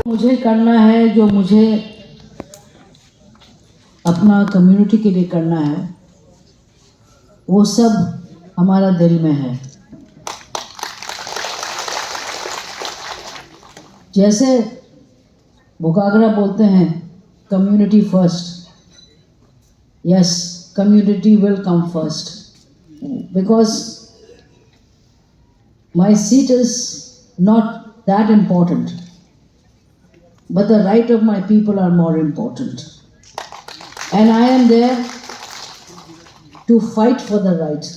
मुझे करना है, जो मुझे अपना कम्युनिटी के लिए करना है, वो सब हमारा दिल में है। जैसे बोकागरा बोलते हैं community first, yes, community will come first, because my seat is not that important, but the right of my people are more important, and I am there to fight for the right.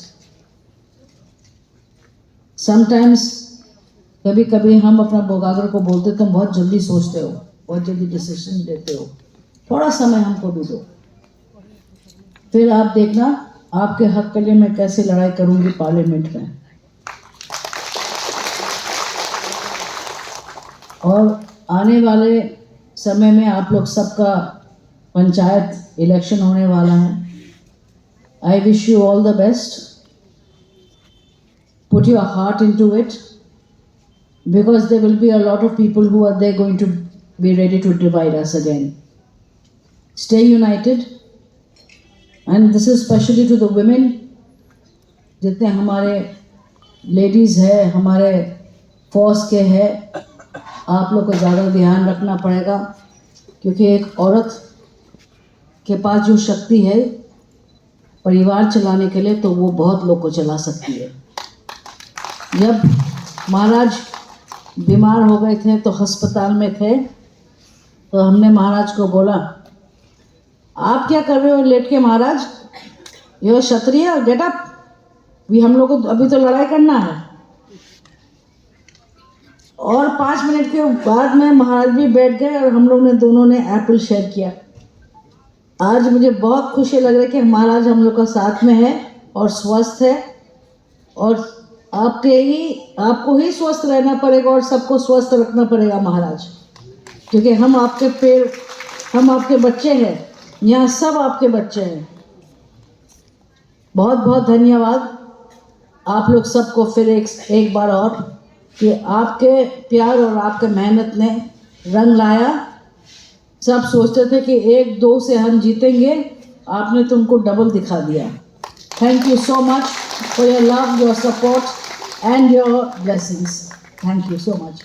Sometimes कभी कभी हम अपना बोकागरा को बोलते तुम बहुत जल्दी सोचते हो, बहुत जल्दी डिसीजन लेते हो, थोड़ा समय हमको भी दो, फिर आप देखना आपके हक के लिए मैं कैसे लड़ाई करूंगी पार्लियामेंट में। और आने वाले समय में आप लोग सबका पंचायत इलेक्शन होने वाला है। I wish you all the best, put your heart into it, because there will be a lot of people who are there going to be ready to divide us again. Stay united, and this is especially to the women. जितने हमारे ladies है, हमारे फौज के है, आप लोग को ज़्यादा ध्यान रखना पड़ेगा, क्योंकि एक औरत के पास जो शक्ति है परिवार चलाने के लिए, तो वो बहुत लोग को चला सकती है। जब महाराज बीमार हो गए थे तो अस्पताल में थे, तो हमने महाराज को बोला आप क्या कर रहे हो लेट के महाराज, ये क्षत्रिय, गेट अप, भी हम लोग को अभी तो लड़ाई करना है। और 5 मिनट के बाद में महाराज भी बैठ गए और हम लोग ने दोनों ने एप्पल शेयर किया। आज मुझे बहुत खुशी लग रही है कि महाराज हम लोग का साथ में है और स्वस्थ है, और आपको ही स्वस्थ रहना पड़ेगा और सबको स्वस्थ रखना पड़ेगा महाराज, क्योंकि हम आपके बच्चे हैं, यहाँ सब आपके बच्चे हैं। बहुत बहुत धन्यवाद आप लोग सबको फिर एक बार और, कि आपके प्यार और आपके मेहनत ने रंग लाया। सब सोचते थे कि 1-2 से हम जीतेंगे, आपने तो उनको डबल दिखा दिया। Thank you so much for your love, your support and your blessings. Thank you so much.